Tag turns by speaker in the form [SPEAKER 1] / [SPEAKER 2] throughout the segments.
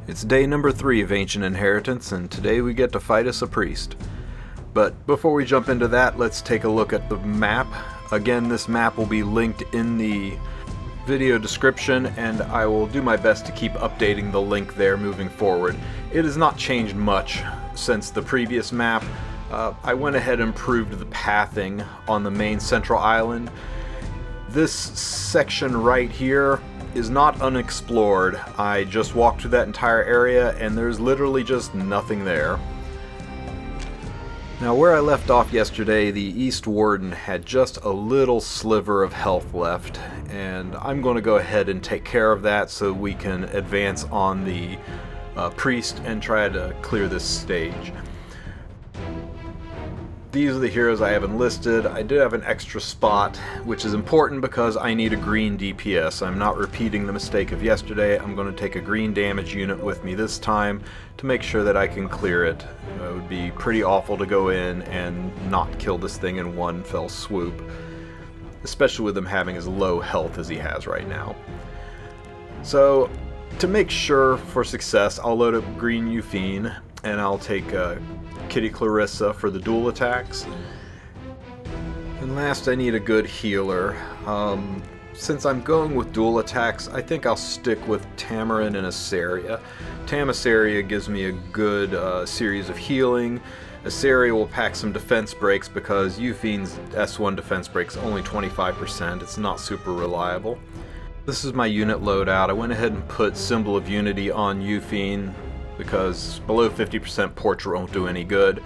[SPEAKER 1] It's day number 3 of Ancient Inheritance, and today we get to fight us a priest. But before we jump into that, let's take a look at the map. Again, this map will be linked in the video description, and I will do my best to keep updating the link there moving forward. It has not changed much since the previous map. I went ahead and improved the pathing on the main central island. This section right here is not unexplored. I just walked through that entire area and there's literally just nothing there. Now, where I left off yesterday, the East Warden had just a little sliver of health left, and I'm going to go ahead and take care of that so we can advance on the priest and try to clear this stage. These are the heroes I have enlisted. I did have an extra spot, which is important because I need a green DPS. I'm not repeating the mistake of yesterday. I'm going to take a green damage unit with me this time to make sure that I can clear it. It would be pretty awful to go in and not kill this thing in one fell swoop, especially with him having as low health as he has right now. So, to make sure for success, I'll load up green Yufine, and I'll take Kitty Clarissa for the dual attacks. And last, I need a good healer. Since I'm going with dual attacks, I think I'll stick with Tamarinne and Iseria. Iseria gives me a good series of healing. Iseria will pack some defense breaks because Yufine's S1 defense break's only 25%. It's not super reliable. This is my unit loadout. I went ahead and put Symbol of Unity on Yufine because below 50% portrait won't do any good.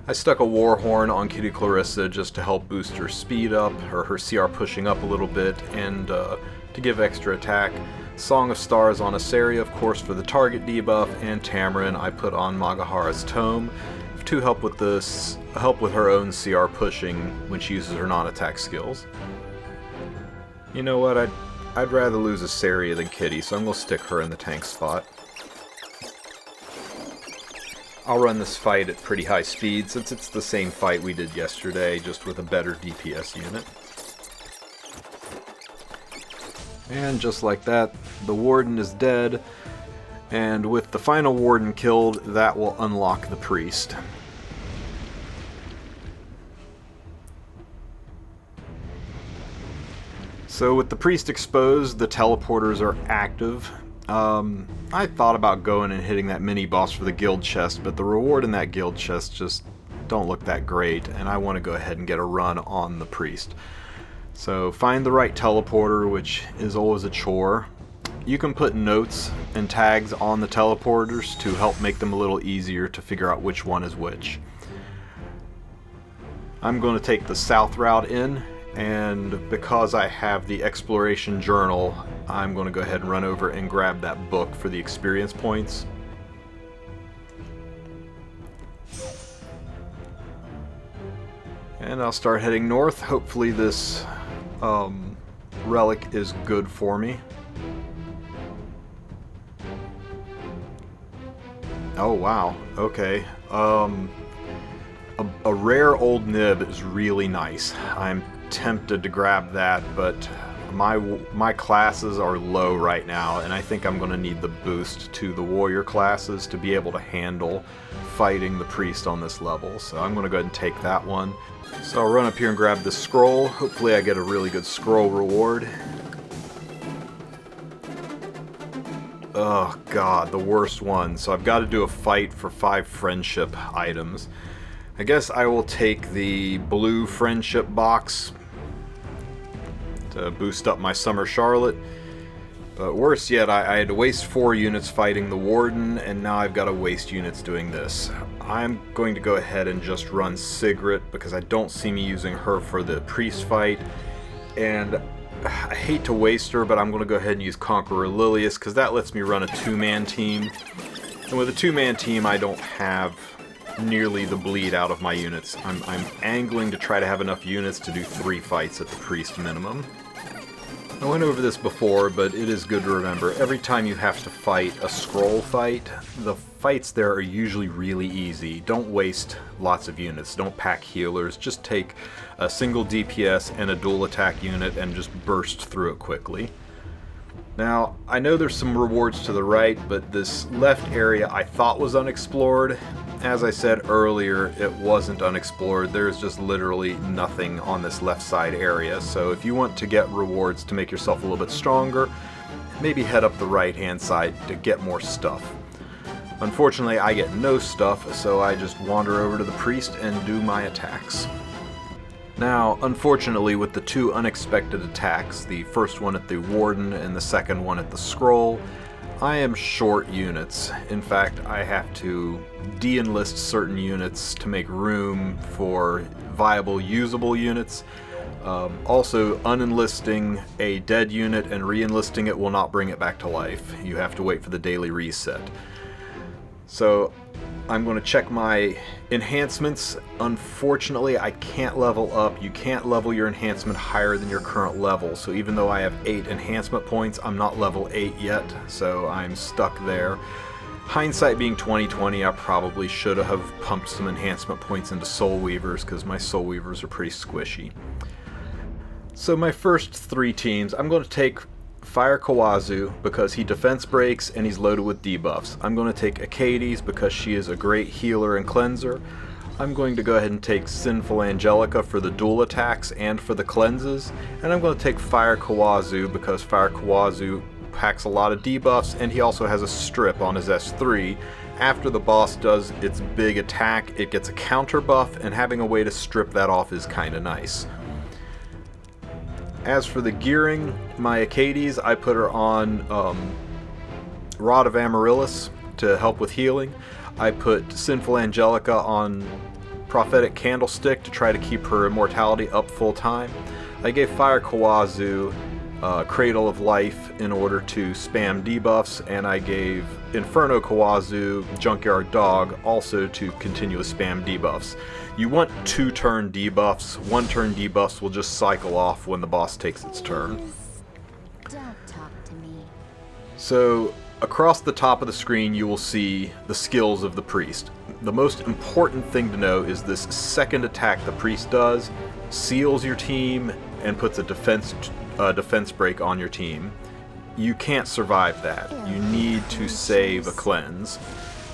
[SPEAKER 1] I stuck a Warhorn on Kitty Clarissa just to help boost her speed up, or her CR pushing up a little bit, and to give extra attack. Song of Stars on Iseria, of course, for the target debuff, and Tamarinne I put on Magahara's Tome to help with her own CR pushing when she uses her non-attack skills. You know what, I'd rather lose Iseria than Kitty, so I'm going to stick her in the tank spot. I'll run this fight at pretty high speed since it's the same fight we did yesterday, just with a better DPS unit. And just like that, the Warden is dead, and with the final Warden killed, that will unlock the priest. So with the priest exposed, the teleporters are active. I thought about going and hitting that mini-boss for the guild chest, but the reward in that guild chest just don't look that great, and I want to go ahead and get a run on the priest. So find the right teleporter, which is always a chore. You can put notes and tags on the teleporters to help make them a little easier to figure out which one is which. I'm going to take the south route in, and because I have the exploration journal, I'm going to go ahead and run over and grab that book for the experience points. And I'll start heading north. Hopefully this relic is good for me. Oh wow, okay. A rare old nib is really nice. I'm tempted to grab that, but my classes are low right now, and I think I'm going to need the boost to the warrior classes to be able to handle fighting the priest on this level. So I'm going to go ahead and take that one. So I'll run up here and grab this scroll. Hopefully I get a really good scroll reward. Oh god, the worst one. So I've got to do a fight for 5 friendship items. I guess I will take the blue friendship box to boost up my Summer Charlotte. But worse yet, I had to waste 4 units fighting the Warden, and now I've got to waste units doing this. I'm going to go ahead and just run Sigret because I don't see me using her for the priest fight. And I hate to waste her, but I'm going to go ahead and use Conqueror Lilias because that lets me run a 2-man team. And with a 2-man team, I don't have nearly the bleed out of my units. I'm angling to try to have enough units to do 3 fights at the priest minimum. I went over this before, but it is good to remember. Every time you have to fight a scroll fight, the fights there are usually really easy. Don't waste lots of units. Don't pack healers. Just take a single DPS and a dual attack unit and just burst through it quickly. Now, I know there's some rewards to the right, but this left area I thought was unexplored. As I said earlier, it wasn't unexplored. There's just literally nothing on this left side area. So if you want to get rewards to make yourself a little bit stronger, maybe head up the right hand side to get more stuff. Unfortunately, I get no stuff, so I just wander over to the priest and do my attacks. Now, unfortunately, with the two unexpected attacks, the first one at the warden and the second one at the scroll, I am short units. In fact, I have to de-enlist certain units to make room for viable, usable units. Also, unenlisting a dead unit and re-enlisting it will not bring it back to life. You have to wait for the daily reset. So, I'm going to check my enhancements. Unfortunately, I can't level up. You can't level your enhancement higher than your current level. So even though I have 8 enhancement points, I'm not level 8 yet, so I'm stuck there. Hindsight being 20/20, I probably should have pumped some enhancement points into Soul Weavers, because my Soul Weavers are pretty squishy. So my first 3 teams, I'm going to take Fire Khawazu because he defense breaks and he's loaded with debuffs. I'm going to take Achates because she is a great healer and cleanser. I'm going to go ahead and take Sinful Angelica for the dual attacks and for the cleanses. And I'm going to take Fire Khawazu because Fire Khawazu packs a lot of debuffs and he also has a strip on his S3. After the boss does its big attack, it gets a counter buff, and having a way to strip that off is kind of nice. As for the gearing, my Achates, I put her on Rod of Amaryllis to help with healing. I put Sinful Angelica on Prophetic Candlestick to try to keep her immortality up full time. I gave Fire Khawazu Cradle of Life in order to spam debuffs, and I gave Inferno Khawazu Junkyard Dog also to continue to spam debuffs. You want 2-turn debuffs. 1-turn debuffs will just cycle off when the boss takes its turn.
[SPEAKER 2] Don't talk to me.
[SPEAKER 1] So, across the top of the screen you will see the skills of the priest. The most important thing to know is this second attack the priest does seals your team and puts a defense break on your team. You can't survive that. You need to save a cleanse.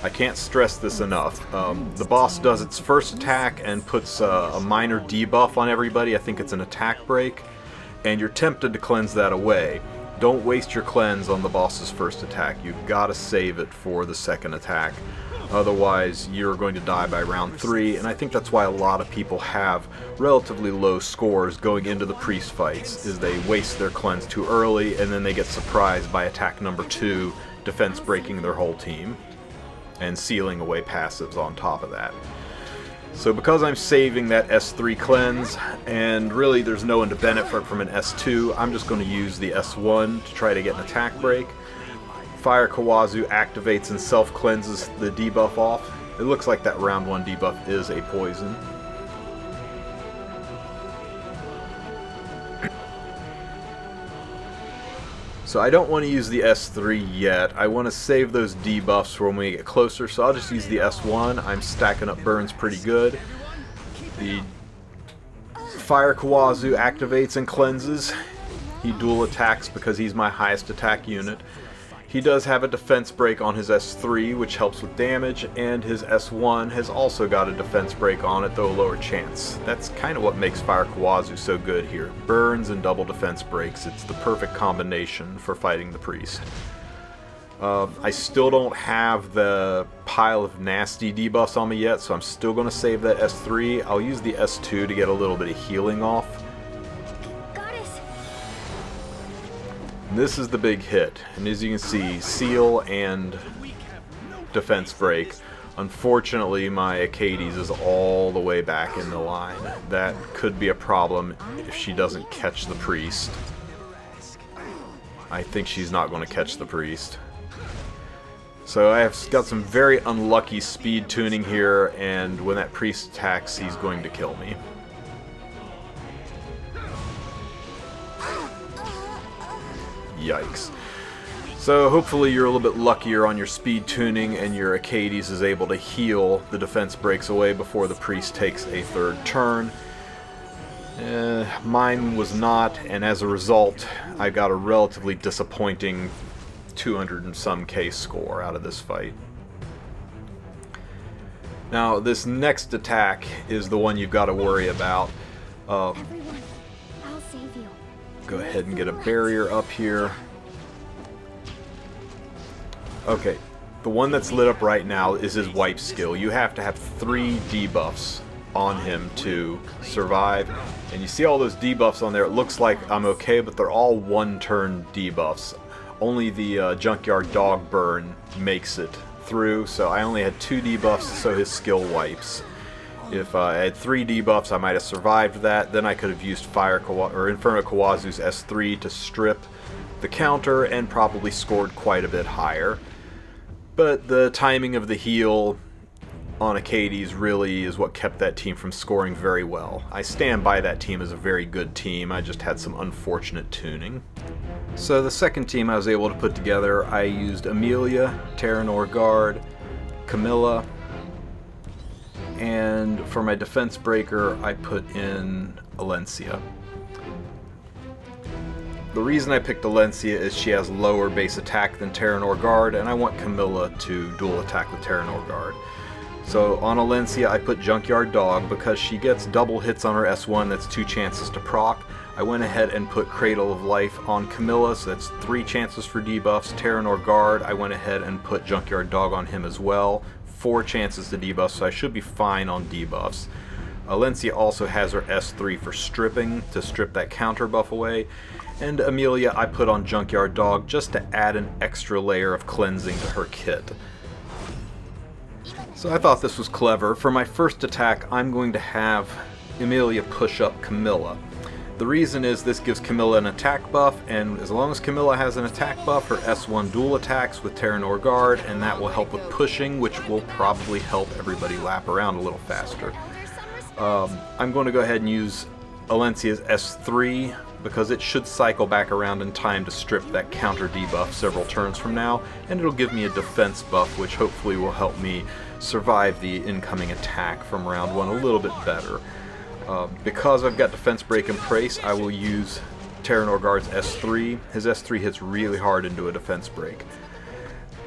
[SPEAKER 1] I can't stress this enough. The boss does its first attack and puts a minor debuff on everybody. I think it's an attack break, and you're tempted to cleanse that away. Don't waste your cleanse on the boss's first attack. You've got to save it for the second attack. Otherwise, you're going to die by round 3, and I think that's why a lot of people have relatively low scores going into the priest fights, is they waste their cleanse too early, and then they get surprised by attack number 2, defense breaking their whole team, and sealing away passives on top of that. So because I'm saving that S3 cleanse, and really there's no one to benefit from an S2, I'm just going to use the S1 to try to get an attack break. Fire Khawazu activates and self-cleanses the debuff off. It looks like that round 1 debuff is a poison. So I don't want to use the S3 yet. I want to save those debuffs for when we get closer, so I'll just use the S1. I'm stacking up burns pretty good. The Fire Khawazu activates and cleanses. He dual attacks because he's my highest attack unit. He does have a defense break on his S3, which helps with damage, and his S1 has also got a defense break on it, though a lower chance. That's kind of what makes Fire Khawazu so good here. Burns and double defense breaks. It's the perfect combination for fighting the priest. I still don't have the pile of nasty debuffs on me yet, so I'm still going to save that S3. I'll use the S2 to get a little bit of healing off. This is the big hit, and as you can see, seal and defense break. Unfortunately, my Achates is all the way back in the line. That could be a problem if she doesn't catch the priest. I think she's not going to catch the priest. So I have got some very unlucky speed tuning here, and when that priest attacks, he's going to kill me. Yikes. So hopefully you're a little bit luckier on your speed tuning and your Achates is able to heal the defense breaks away before the priest takes a third turn. Mine was not, and as a result, I got a relatively disappointing 200 and some K score out of this fight. Now, this next attack is the one you've got to worry about.
[SPEAKER 2] Everyone, I'll save you.
[SPEAKER 1] Go ahead and get a barrier up here. Okay, the one that's lit up right now is his wipe skill. You have to have 3 debuffs on him to survive. And you see all those debuffs on there. It looks like I'm okay, but they're all one-turn debuffs. Only the Junkyard Dog Burn makes it through, so I only had 2 debuffs, so his skill wipes. If I had 3 debuffs, I might have survived that. Then I could have used Inferno Khawazu's S3 to strip the counter and probably scored quite a bit higher. But the timing of the heal on Achates really is what kept that team from scoring very well. I stand by that team as a very good team, I just had some unfortunate tuning. So the second team I was able to put together, I used Emilia, Taranor guard, Camilla, and for my defense breaker I put in Alencia. The reason I picked Alencia is she has lower base attack than Taranor guard, and I want Camilla to dual attack with Taranor guard. So on Alencia I put Junkyard Dog because she gets double hits on her S1, that's 2 chances to proc. I went ahead and put Cradle of Life on Camilla, so that's 3 chances for debuffs. Taranor guard, I went ahead and put Junkyard Dog on him as well, 4 chances to debuff, so I should be fine on debuffs. Alencia also has her S3 for stripping, to strip that counter buff away. And Emilia I put on Junkyard Dog just to add an extra layer of cleansing to her kit. So I thought this was clever. For my first attack, I'm going to have Emilia push up Camilla. The reason is this gives Camilla an attack buff, and as long as Camilla has an attack buff, her S1 dual attacks with Taranor guard, and that will help with pushing, which will probably help everybody lap around a little faster. I'm going to go ahead and use Alencia's S3 because it should cycle back around in time to strip that counter debuff several turns from now, and it'll give me a defense buff which hopefully will help me survive the incoming attack from round 1 a little bit better. Because I've got defense break and praise, I will use Taranor guard's S3. His S3 hits really hard into a defense break.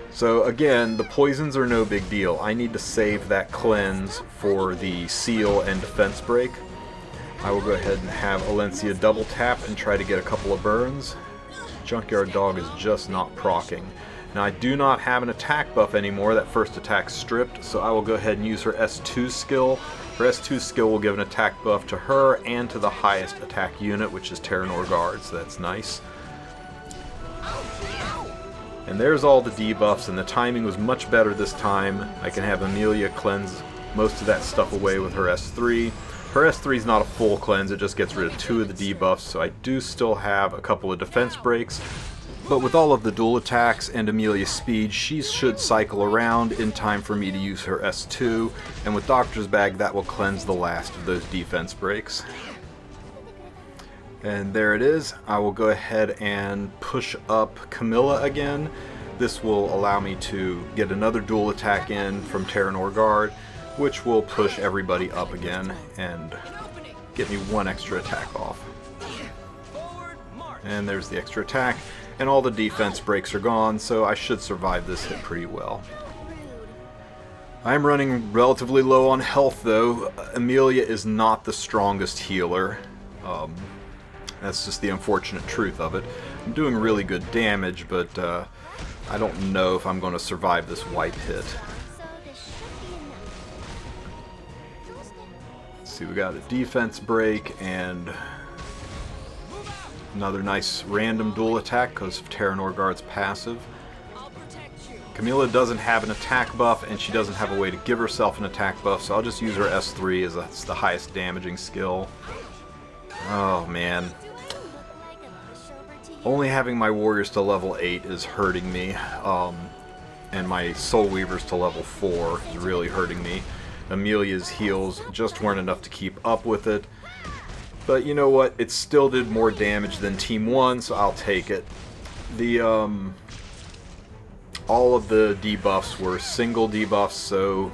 [SPEAKER 1] So again, the poisons are no big deal. I need to save that cleanse for the seal and defense break. I will go ahead and have Alencia double tap and try to get a couple of burns. Junkyard Dog is just not proccing. Now I do not have an attack buff anymore, that first attack stripped, so I will go ahead and use her S2 skill. Her S2 skill will give an attack buff to her and to the highest attack unit, which is Taranor guard, so that's nice. And there's all the debuffs, and the timing was much better this time. I can have Emilia cleanse most of that stuff away with her S3. Her S3 is not a full cleanse, it just gets rid of 2 of the debuffs, so I do still have a couple of defense breaks. But with all of the dual attacks and Emilia's speed, she should cycle around in time for me to use her S2, and with DrBag that will cleanse the last of those defense breaks. And there it is. I will go ahead and push up Camilla again. This will allow me to get another dual attack in from Taranor guard, which will push everybody up again and get me 1 extra attack off. And there's the extra attack, and all the defense breaks are gone, so I should survive this hit pretty well. I'm running relatively low on health though. Emilia is not the strongest healer. That's just the unfortunate truth of it. I'm doing really good damage, but I don't know if I'm going to survive this wipe hit. See, we got a defense break and another nice random dual attack because of Taranor guard's passive. Camilla doesn't have an attack buff and she doesn't have a way to give herself an attack buff, so I'll just use her S3 as that's the highest damaging skill. Oh man. Only having my warriors to level 8 is hurting me, and my soul weavers to level 4 is really hurting me. Emilia's heals just weren't enough to keep up with it. But you know what? It still did more damage than Team 1, so I'll take it. The all of the debuffs were single debuffs, so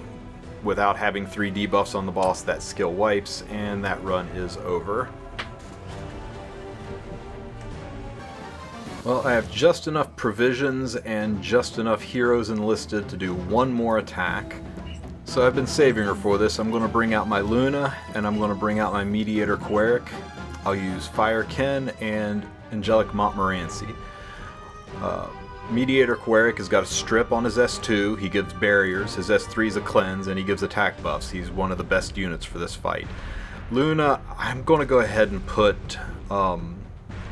[SPEAKER 1] without having 3 debuffs on the boss, that skill wipes, and that run is over. Well, I have just enough provisions and just enough heroes enlisted to do one more attack. So I've been saving her for this. I'm going to bring out my Luna, and I'm going to bring out my Mediator Kawerik. I'll use Fire Ken and Angelic Montmorancy. Mediator Kawerik has got a strip on his S2, he gives barriers, his S3 is a cleanse, and he gives attack buffs. He's one of the best units for this fight. Luna, I'm going to go ahead and put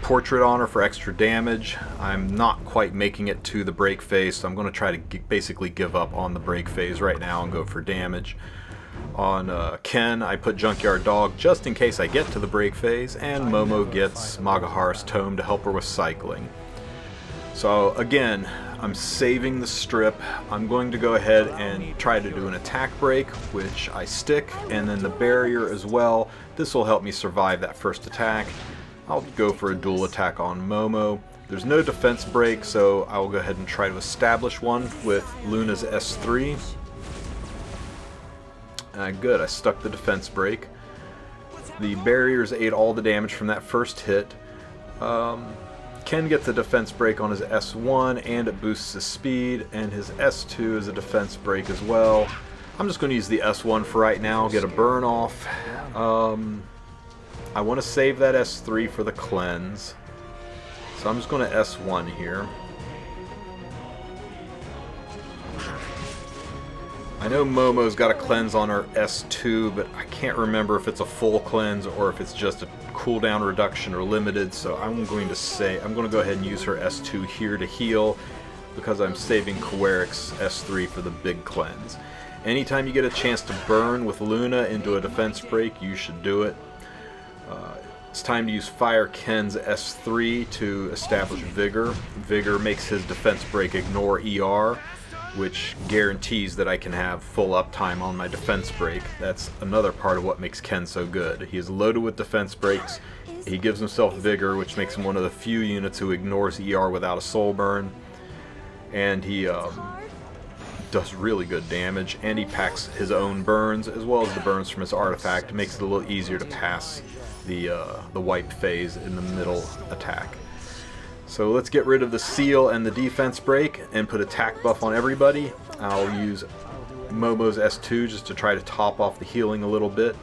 [SPEAKER 1] Portrait on her for extra damage. I'm not quite making it to the break phase, so I'm going to try to basically give up on the break phase right now and go for damage. On Ken, I put Junkyard Dog just in case I get to the break phase, and Momo gets Magahar's Tome to help her with cycling. So again, I'm saving the strip. I'm going to go ahead and try to do an attack break, which I stick, and then the barrier as well. This will help me survive that first attack. I'll go for a dual attack on Momo. There's no defense break, so I will go ahead and try to establish one with Luna's S3. Good, I stuck the defense break. The barriers ate all the damage from that first hit. Ken gets a defense break on his S1, and it boosts his speed, and his S2 is a defense break as well. I'm just going to use the S1 for right now, get a burn off. I want to save that S3 for the cleanse, so I'm just going to S1 here. I know Momo's got a cleanse on her S2, but I can't remember if it's a full cleanse or if it's just a cooldown reduction or limited, so I'm going to go ahead and use her S2 here to heal, because I'm saving Kawerik's S3 for the big cleanse. Anytime you get a chance to burn with Luna into a defense break, you should do it. It's time to use Fire Ken's S3 to establish Vigor. Vigor makes his defense break ignore ER, which guarantees that I can have full uptime on my defense break. That's another part of what makes Ken so good. He is loaded with defense breaks. He gives himself Vigor, which makes him one of the few units who ignores ER without a soul burn. And he does really good damage, and he packs his own burns as well as the burns from his artifact. It makes it a little easier to pass the wipe phase in the middle attack. So let's get rid of the seal and the defense break and put attack buff on everybody. I'll use Momo's S2 just to try to top off the healing a little bit.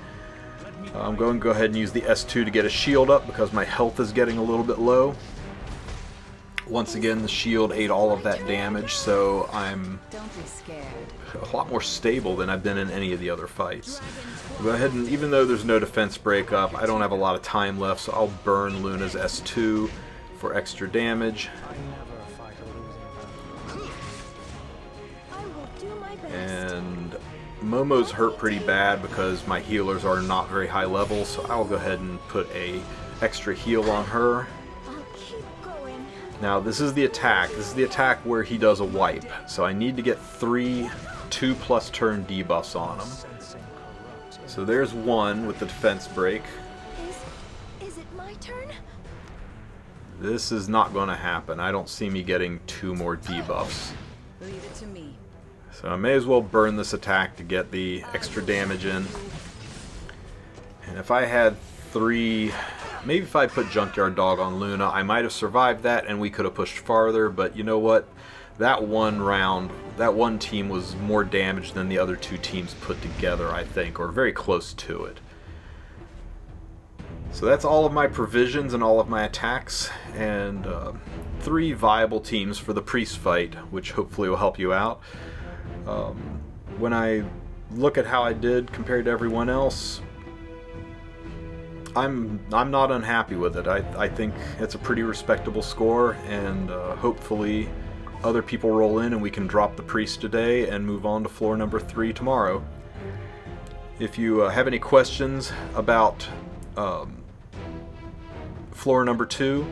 [SPEAKER 1] I'm going to go ahead and use the S2 to get a shield up because my health is getting a little bit low. Once again, the shield ate all of that damage, so I'm a lot more stable than I've been in any of the other fights. Go ahead and, even though there's no defense break up, I don't have a lot of time left, so I'll burn Luna's S2 for extra damage. And Momo's hurt pretty bad because my healers are not very high level, so I'll go ahead and put a extra heal on her. Now this is the attack. This is the attack where he does a wipe. So I need to get 3 2+ turn debuffs on him. So there's one with the defense break.
[SPEAKER 2] Is it my turn?
[SPEAKER 1] This is not going to happen. I don't see me getting 2 more debuffs.
[SPEAKER 3] Leave it to me.
[SPEAKER 1] So I may as well burn this attack to get the extra damage in. And if I had 3... Maybe if I put Junkyard Dog on Luna, I might have survived that and we could have pushed farther, but you know what? That one round, that one team was more damaged than the other 2 teams put together, I think, or very close to it. So that's all of my provisions and all of my attacks, and 3 viable teams for the priest fight, which hopefully will help you out. When I look at how I did compared to everyone else, I'm not unhappy with it. I think it's a pretty respectable score, and hopefully other people roll in and we can drop the priest today and move on to floor number 3 tomorrow. If you have any questions about floor number 2,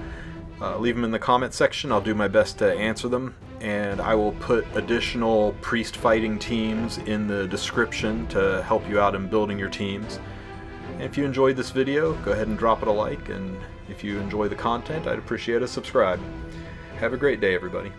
[SPEAKER 1] leave them in the comment section. I'll do my best to answer them, and I will put additional priest fighting teams in the description to help you out in building your teams. And if you enjoyed this video, go ahead and drop it a like, and if you enjoy the content, I'd appreciate a subscribe. Have a great day, everybody.